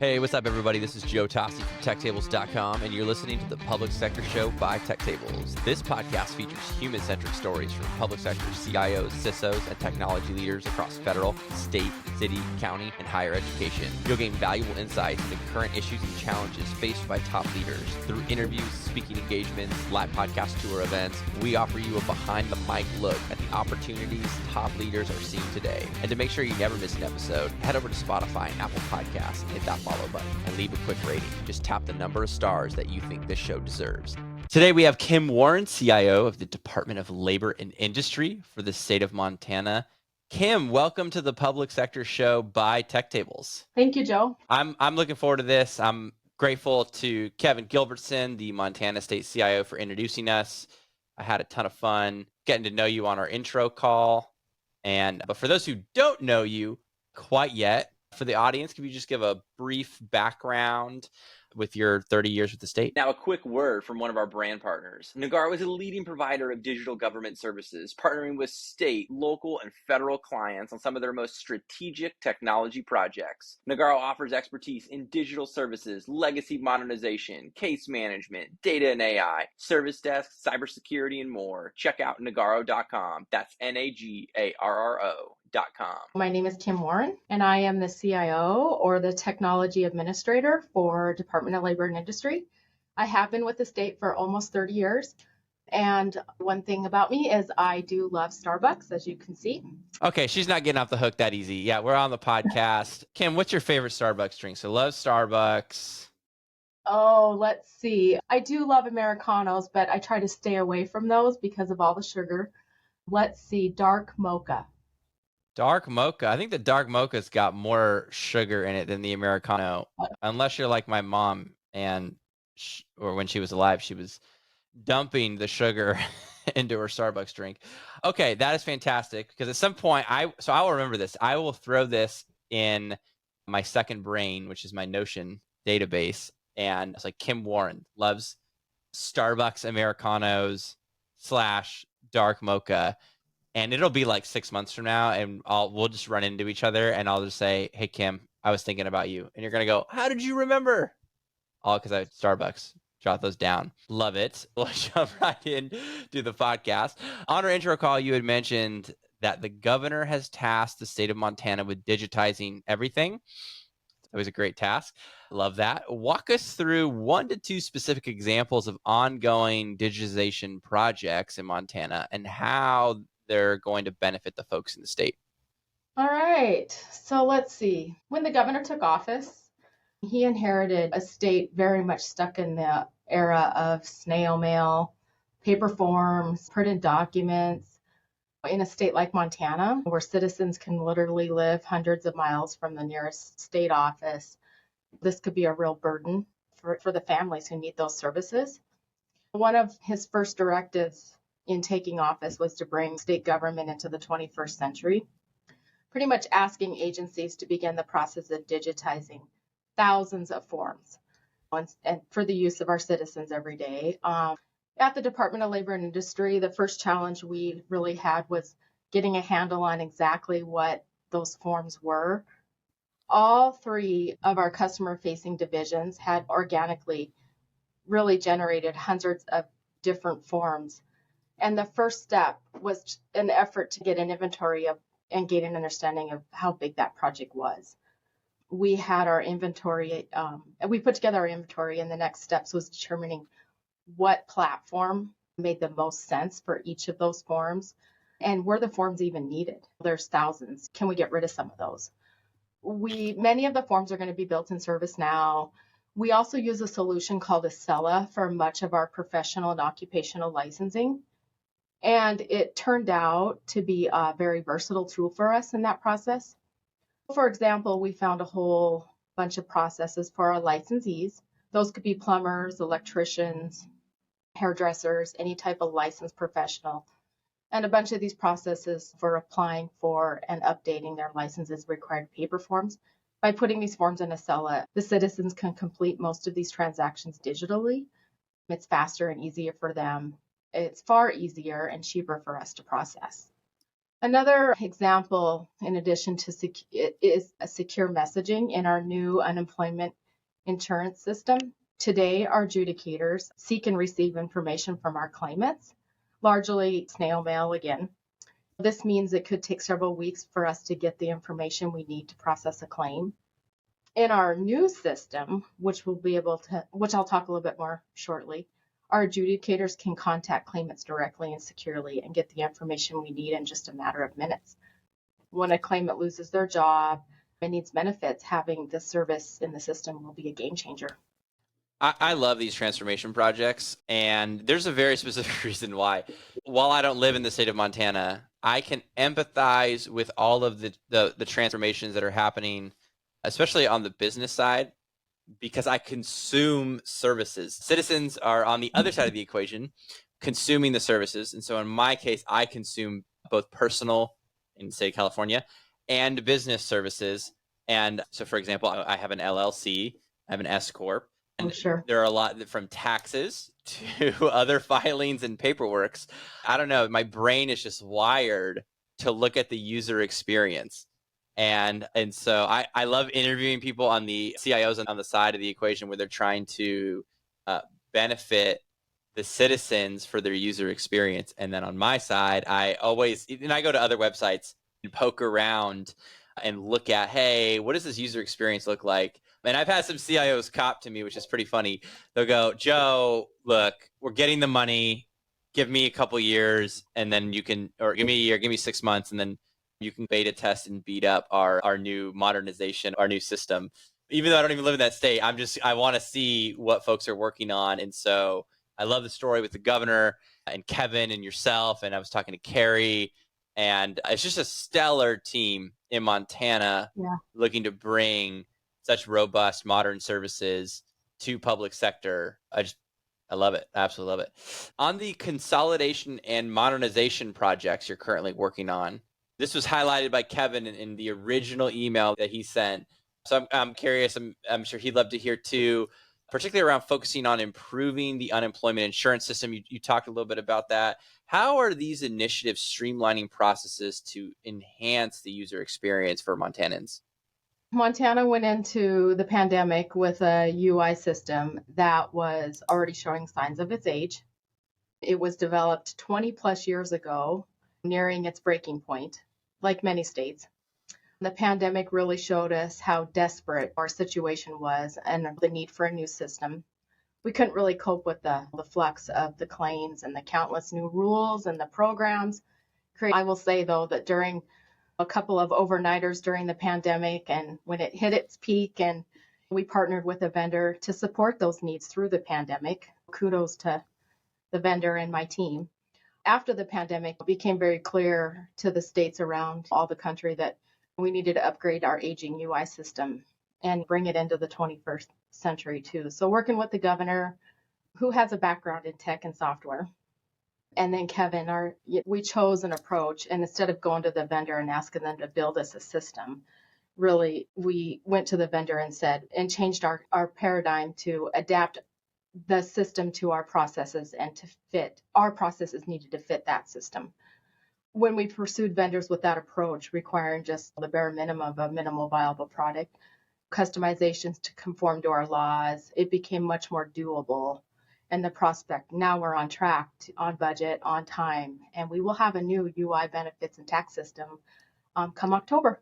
Hey, what's up, everybody? This is Joe Tossi from TechTables.com, and you're listening to the Public Sector Show by TechTables. This podcast features human-centric stories from public sector CIOs, CISOs, and technology leaders across federal, state, city, county, and higher education. You'll gain valuable insights into current issues and challenges faced by top leaders. Through interviews, speaking engagements, live podcast tour events, we offer you a behind-the-mic look at the opportunities top leaders are seeing today. And to make sure you never miss an episode, head over to Spotify and Apple Podcasts and hit that follow button and leave a quick rating. Just tap the number of stars that you think this show deserves. Today we have Kim Warren, CIO of the Department of Labor and Industry for the state of Montana. Kim, welcome to the Public Sector Show by TechTables. Thank you, Joe. I'm looking forward to this. I'm grateful to Kevin Gilbertson, the Montana State CIO, for introducing us. I had a ton of fun getting to know you on our intro call. But for those who don't know you quite yet, for the audience, can you just give a brief background with your 30 years with the state? Now, a quick word from one of our brand partners. Nagarro is a leading provider of digital government services, partnering with state, local, and federal clients on some of their most strategic technology projects. Nagarro offers expertise in digital services, legacy modernization, case management, data and AI, service desk, cybersecurity, and more. Check out nagarro.com. That's Nagarro.com. My name is Kim Warren, and I am the CIO, or the Technology Administrator, for Department of Labor and Industry. I have been with the state for almost 30 years. And one thing about me is I do love Starbucks, as you can see. Okay, she's not getting off the hook that easy. Yeah, we're on the podcast. Kim, what's your favorite Starbucks drink? So love Starbucks. Oh, let's see. I do love Americanos, but I try to stay away from those because of all the sugar. Let's see, dark mocha. Dark mocha. I think the dark mocha's got more sugar in it than the Americano, unless you're like my mom, or when she was alive, she was dumping the sugar into her Starbucks drink. Okay, that is fantastic, because at some point, I will remember this. I will throw this in my second brain, which is my Notion database, and it's like Kim Warren loves Starbucks Americanos / dark mocha. And it'll be like 6 months from now, and we'll just run into each other, and I'll just say, "Hey, Kim, I was thinking about you." And you're going to go, "How did you remember?" All because I had Starbucks. Jot those down. Love it. We'll jump right in to the podcast. On our intro call, you had mentioned that the governor has tasked the state of Montana with digitizing everything. It was a great task. Love that. Walk us through 1 to 2 specific examples of ongoing digitization projects in Montana and how they're going to benefit the folks in the state. All right. So let's see. When the governor took office, he inherited a state very much stuck in the era of snail mail, paper forms, printed documents. In a state like Montana, where citizens can literally live hundreds of miles from the nearest state office, this could be a real burden for the families who need those services. One of his first directives in taking office was to bring state government into the 21st century, pretty much asking agencies to begin the process of digitizing thousands of forms and for the use of our citizens every day. At the Department of Labor and Industry, the first challenge we really had was getting a handle on exactly what those forms were. All 3 of our customer-facing divisions had organically really generated hundreds of different forms. And the first step was an effort to get an inventory of and gain an understanding of how big that project was. We had our inventory, we put together our inventory, and the next steps was determining what platform made the most sense for each of those forms, and were the forms even needed? There's thousands. Can we get rid of some of those? Many of the forms are going to be built in ServiceNow. We also use a solution called Acela for much of our professional and occupational licensing. And it turned out to be a very versatile tool for us in that process. For example, we found a whole bunch of processes for our licensees. Those could be plumbers, electricians, hairdressers, any type of licensed professional. And a bunch of these processes for applying for and updating their licenses required paper forms. By putting these forms in Acela, the citizens can complete most of these transactions digitally. It's faster and easier for them. It's far easier and cheaper for us to process. Another example, in addition to is a secure messaging in our new unemployment insurance system. Today, our adjudicators seek and receive information from our claimants, largely snail mail again. This means it could take several weeks for us to get the information we need to process a claim. In our new system, which I'll talk a little bit more shortly, our adjudicators can contact claimants directly and securely and get the information we need in just a matter of minutes. When a claimant loses their job and needs benefits, having this service in the system will be a game changer. I love these transformation projects, and there's a very specific reason why. While I don't live in the state of Montana, I can empathize with all of the transformations that are happening, especially on the business side, because I consume services. Citizens are on the other side of the equation, consuming the services. And so in my case, I consume both personal in the state of California and business services. And so, for example, I have an LLC, I have an S Corp. And sure. There are a lot from taxes to other filings and paperworks. I don't know. My brain is just wired to look at the user experience. And so I love interviewing people on the CIOs on the side of the equation where they're trying to benefit the citizens for their user experience. And then on my side, I go to other websites and poke around and look at, hey, what does this user experience look like? And I've had some CIOs cop to me, which is pretty funny. They'll go, Joe, look, we're getting the money. Give me a couple years and then you can, or give me a year, give me 6 months, and then you can beta test and beat up our new modernization, our new system. Even though I don't even live in that state, I want to see what folks are working on. And so I love the story with the governor and Kevin and yourself. And I was talking to Carrie, and it's just a stellar team in Montana looking to bring such robust modern services to public sector. I love it. Absolutely love it. On the consolidation and modernization projects you're currently working on, this was highlighted by Kevin in the original email that he sent. So I'm curious, I'm sure he'd love to hear too, particularly around focusing on improving the unemployment insurance system. You talked a little bit about that. How are these initiatives streamlining processes to enhance the user experience for Montanans? Montana went into the pandemic with a UI system that was already showing signs of its age. It was developed 20 plus years ago, nearing its breaking point, like many states. The pandemic really showed us how desperate our situation was and the need for a new system. We couldn't really cope with the flux of the claims and the countless new rules and the programs. I will say, though, that during a couple of overnighters during the pandemic and when it hit its peak, and we partnered with a vendor to support those needs through the pandemic. Kudos to the vendor and my team. After the pandemic, it became very clear to the states around all the country that we needed to upgrade our aging UI system and bring it into the 21st century too. So working with the governor, who has a background in tech and software, and then Kevin, we chose an approach, and instead of going to the vendor and asking them to build us a system, really we went to the vendor and changed our paradigm to adapt the system to our processes and to fit our processes needed to fit that system. When we pursued vendors with that approach, requiring just the bare minimum of a minimal viable product, customizations to conform to our laws, it became much more doable. And the prospect, now we're on track, on budget, on time, and we will have a new UI benefits and tax system come October.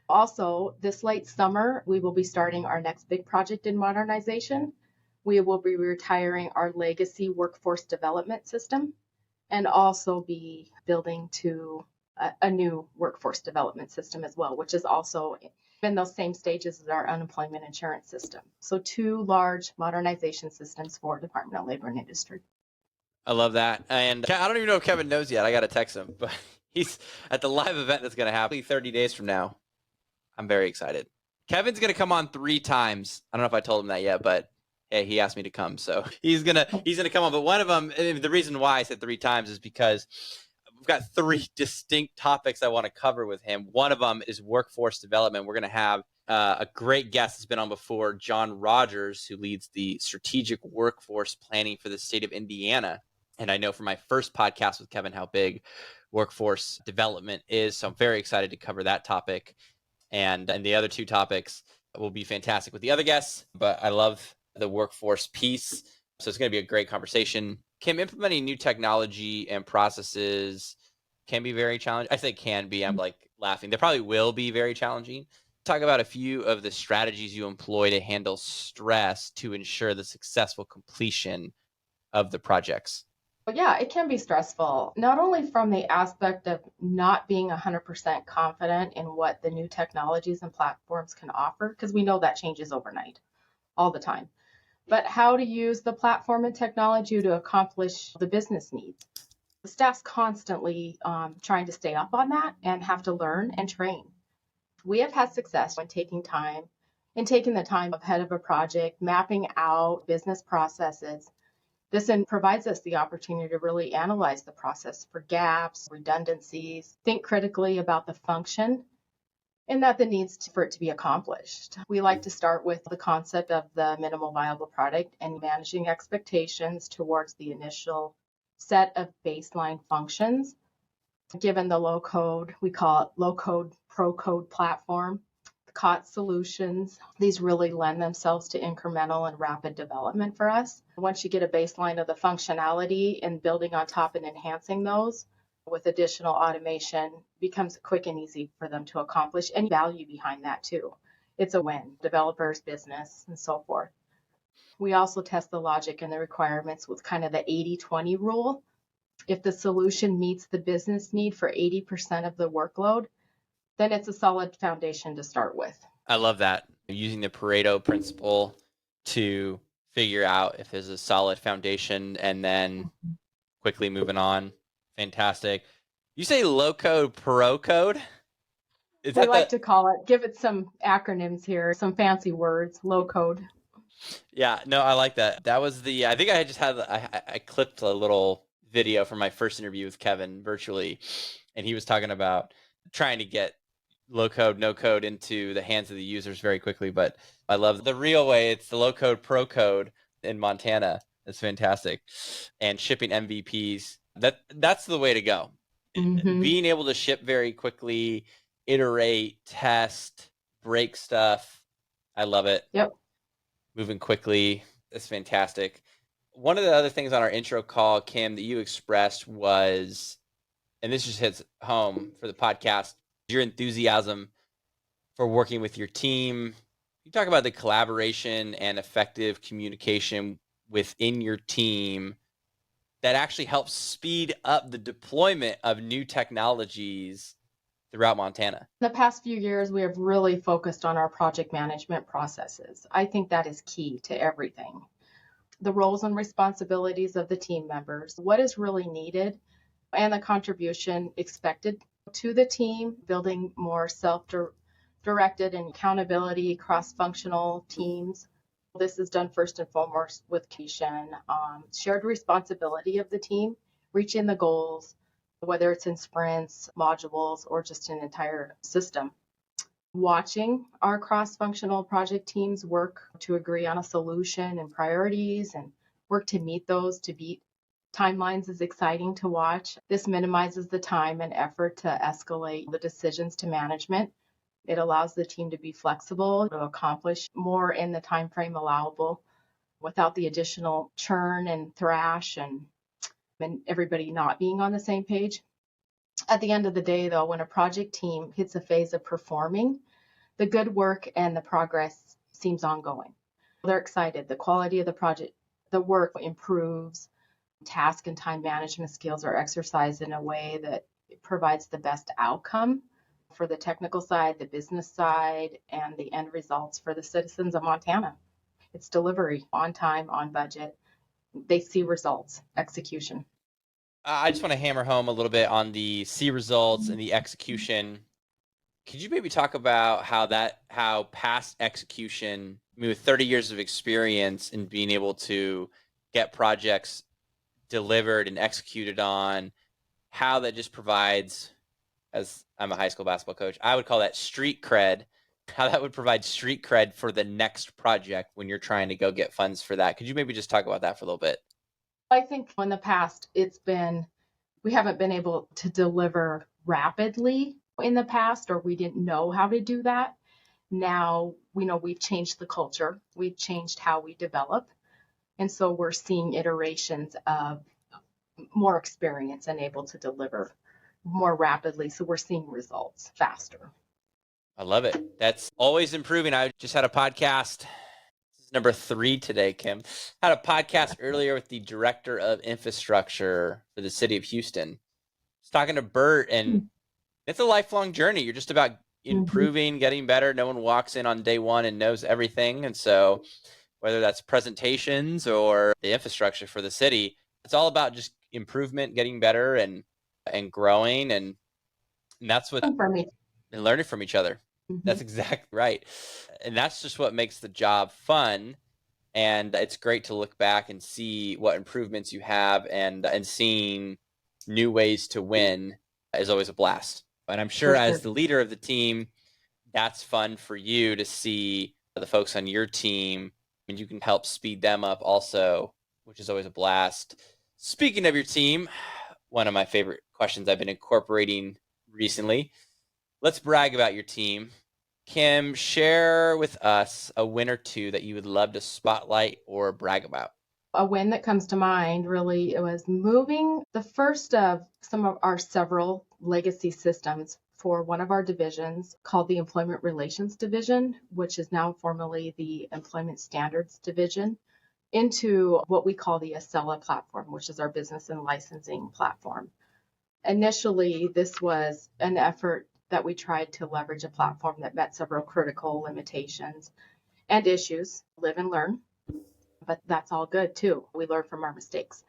Also, this late summer, we will be starting our next big project in modernization. We will be retiring our legacy workforce development system and also be building to a new workforce development system as well, which is also in those same stages as our unemployment insurance system. So 2 large modernization systems for Department of Labor and Industry. I love that. And I don't even know if Kevin knows yet. I got to text him, but he's at the live event that's going to happen 30 days from now. I'm very excited. Kevin's going to come on 3 times. I don't know if I told him that yet, but hey, he asked me to come. So he's going to come on. But one of them, the reason why I said 3 times is because we've got 3 distinct topics I want to cover with him. One of them is workforce development. We're going to have a great guest that's been on before, John Rogers, who leads the strategic workforce planning for the state of Indiana. And I know from my first podcast with Kevin how big workforce development is. So I'm very excited to cover that topic. And the other two topics will be fantastic with the other guests, but I love the workforce piece. So it's going to be a great conversation. Kim, implementing new technology and processes can be very challenging. I say can be, I'm like laughing. They probably will be very challenging. Talk about a few of the strategies you employ to handle stress to ensure the successful completion of the projects. Yeah, it can be stressful, not only from the aspect of not being 100% confident in what the new technologies and platforms can offer, because we know that changes overnight all the time, but how to use the platform and technology to accomplish the business needs. The staff's constantly trying to stay up on that and have to learn and train. We have had success when taking the time ahead of a project, mapping out business processes. This then provides us the opportunity to really analyze the process for gaps, redundancies, think critically about the function and that the needs for it to be accomplished. We like to start with the concept of the minimal viable product and managing expectations towards the initial set of baseline functions. Given the low code, we call it low code, pro code platform, COT solutions. These really lend themselves to incremental and rapid development for us. Once you get a baseline of the functionality and building on top and enhancing those with additional automation becomes quick and easy for them to accomplish, and value behind that too. It's a win, developers, business, and so forth. We also test the logic and the requirements with kind of the 80-20 rule. If the solution meets the business need for 80% of the workload, then it's a solid foundation to start with. I love that. Using the Pareto principle to figure out if there's a solid foundation and then quickly moving on. Fantastic. You say low code, pro code? We like to call it, give it some acronyms here, some fancy words, low code. Yeah, no, I like that. That was I think I clipped a little video from my first interview with Kevin virtually, and he was talking about trying to get low code, no code into the hands of the users very quickly. But I love the real way. It's the low code, pro code in Montana. It's fantastic. And shipping MVPs. That's the way to go. Mm-hmm. Being able to ship very quickly, iterate, test, break stuff. I love it. Yep. Moving quickly. It's fantastic. One of the other things on our intro call, Kim, that you expressed was, and this just hits home for the podcast, your enthusiasm for working with your team. You talk about the collaboration and effective communication within your team that actually helps speed up the deployment of new technologies throughout Montana. In the past few years, we have really focused on our project management processes. I think that is key to everything. The roles and responsibilities of the team members, what is really needed, and the contribution expected to the team, building more self-directed and accountability, cross-functional teams. This is done first and foremost with communication, shared responsibility of the team, reaching the goals, whether it's in sprints, modules, or just an entire system. Watching our cross-functional project teams work to agree on a solution and priorities and work to meet those, to beat timelines is exciting to watch. This minimizes the time and effort to escalate the decisions to management. It allows the team to be flexible, to accomplish more in the time frame allowable without the additional churn and thrash and everybody not being on the same page. At the end of the day, though, when a project team hits a phase of performing, the good work and the progress seems ongoing. They're excited. The quality of the project, the work improves. Task and time management skills are exercised in a way that provides the best outcome for the technical side, the business side, and the end results for the citizens of Montana. It's delivery on time, on budget. They see results, execution. I just want to hammer home a little bit on the see results and the execution. Could you maybe talk about how past execution, I mean, with 30 years of experience in being able to get projects delivered and executed on, how that just provides, as I'm a high school basketball coach, I would call that street cred, how that would provide street cred for the next project when you're trying to go get funds for that. Could you maybe just talk about that for a little bit? I think in the past, it's been We haven't been able to deliver rapidly in the past, or we didn't know how to do that. Now we know we've changed the culture, we've changed how we develop. And so we're seeing iterations of more experience and able to deliver more rapidly. So we're seeing results faster. I love it. That's always improving. I just had a podcast. This is number 3 today, Kim. Had a podcast earlier with the director of infrastructure for the city of Houston. I was talking to Bert, and it's a lifelong journey. You're just about improving, getting better. No one walks in on day one and knows everything. And so whether that's presentations or the infrastructure for the city, it's all about just improvement, getting better and growing. And that's what, For me. and learning from each other. That's exactly right. And that's just what makes the job fun. And it's great to look back and see what improvements you have, and seeing new ways to win is always a blast. And I'm sure as the leader of the team, that's fun for you to see the folks on your team, and you can help speed them up also, which is always a blast. Speaking of your team, one of my favorite questions I've been incorporating recently. Let's brag about your team. Kim, share with us a win or two that you would love to spotlight or brag about. A win that comes to mind really was moving the first of some of our several legacy systems for one of our divisions called the Employment Relations Division, which is now formally the Employment Standards Division, into what we call the Acela platform, which is our business and licensing platform. Initially, this was an effort that we tried to leverage a platform that met several critical limitations and issues, live and learn, but that's all good too. We learn from our mistakes.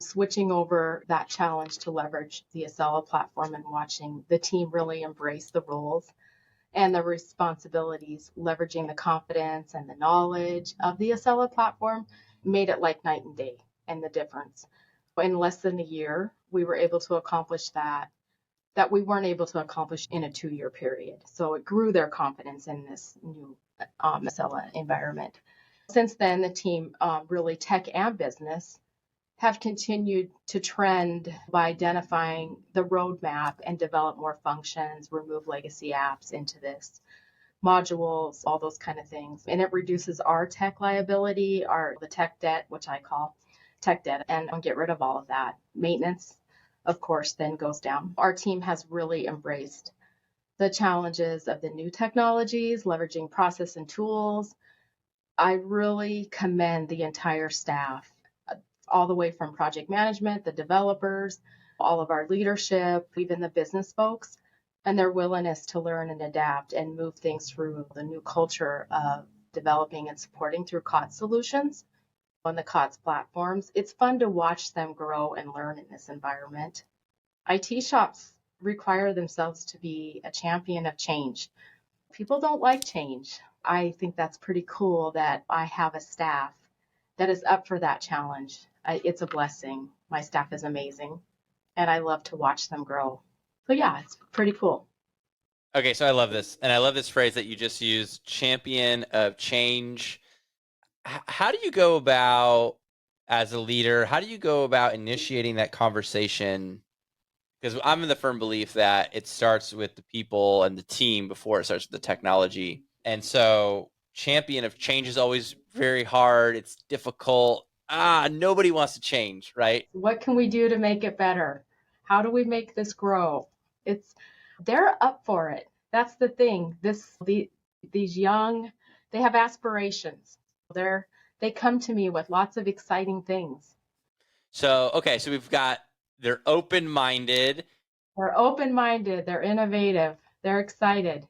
Switching over that challenge to leverage the Acela platform and watching the team really embrace the roles and the responsibilities, leveraging the confidence and the knowledge of the Acela platform made it like night and day, and the difference. In less than a year, we were able to accomplish that we weren't able to accomplish in a 2-year period. So it grew their confidence in this new Acela environment. Since then, the team, really tech and business, have continued to trend by identifying the roadmap and develop more functions, remove legacy apps into this, modules, all those kind of things. And it reduces our tech liability, the tech debt, which I call tech debt, and get rid of all of that. Maintenance, of course, then goes down. Our team has really embraced the challenges of the new technologies, leveraging process and tools. I really commend the entire staff, all the way from project management, the developers, all of our leadership, even the business folks, and their willingness to learn and adapt and move things through the new culture of developing and supporting through COTS solutions on the COTS platforms. It's fun to watch them grow and learn in this environment. IT shops require themselves to be a champion of change. People don't like change. I think that's pretty cool that I have a staff that is up for that challenge. It's a blessing. My staff is amazing, and I love to watch them grow. So yeah, it's pretty cool. Okay, so I love this. And I love this phrase that you just used, champion of change. How do you go about, as a leader, how do you go about initiating that conversation? Because I'm in the firm belief that it starts with the people and the team before it starts with the technology. And so champion of change is always very hard. It's difficult. Nobody wants to change, right? What can we do to make it better? How do we make this grow? They're up for it. That's the thing. These young, they have aspirations. They come to me with lots of exciting things. So, okay, so they're open-minded. They're innovative, they're excited.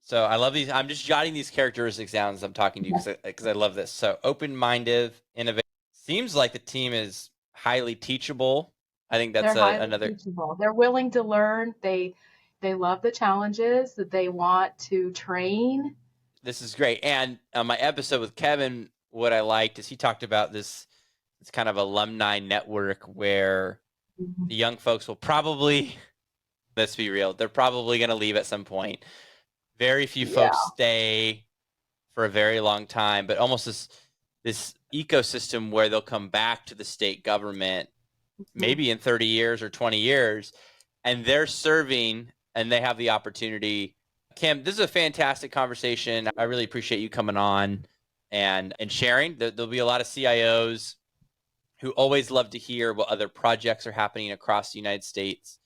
So I love these. I'm just jotting these characteristics down as I'm talking to you because I love this. So open-minded, innovative. Seems like the team is highly teachable. I think that's another. Teachable. They're willing to learn. They love the challenges. That they want to train. This is great. And on my episode with Kevin, what I liked is he talked about this kind of alumni network where the young folks will probably, let's be real, they're probably going to leave at some point. Very few folks stay for a very long time, but almost this ecosystem where they'll come back to the state government maybe in 30 years or 20 years, and they're serving and they have the opportunity. Kim, this is a fantastic conversation. I really appreciate you coming on and sharing. There'll be a lot of CIOs who always love to hear what other projects are happening across the United States,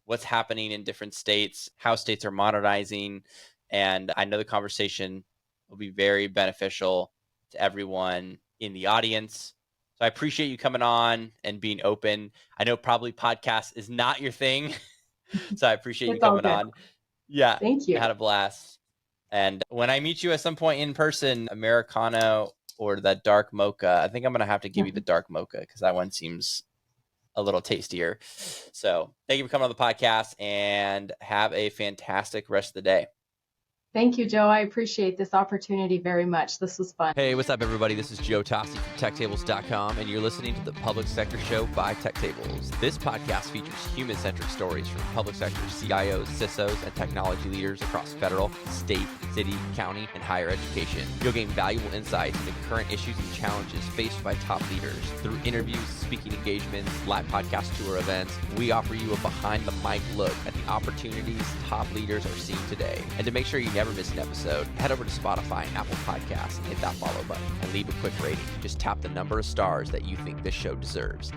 what's happening in different states, how states are modernizing. And I know the conversation will be very beneficial to everyone in the audience. So I appreciate you coming on and being open. I know probably podcast is not your thing. So I appreciate you coming on. Yeah. Thank you. I had a blast. And when I meet you at some point in person, Americano or that dark mocha, I think I'm going to have to give you the dark mocha because that one seems a little tastier. So thank you for coming on the podcast and have a fantastic rest of the day. Thank you, Joe. I appreciate this opportunity very much. This was fun. Hey, what's up, everybody? This is Joe Tossi from TechTables.com, and you're listening to the Public Sector Show by TechTables. This podcast features human-centric stories from public sector CIOs, CISOs, and technology leaders across federal, state, city, county, and higher education. You'll gain valuable insights into current issues and challenges faced by top leaders. Through interviews, speaking engagements, live podcast tour events, we offer you a behind-the-mic look at the opportunities top leaders are seeing today. And to make sure you never miss an episode, head over to Spotify and Apple Podcasts and hit that follow button and leave a quick rating. Just tap the number of stars that you think this show deserves.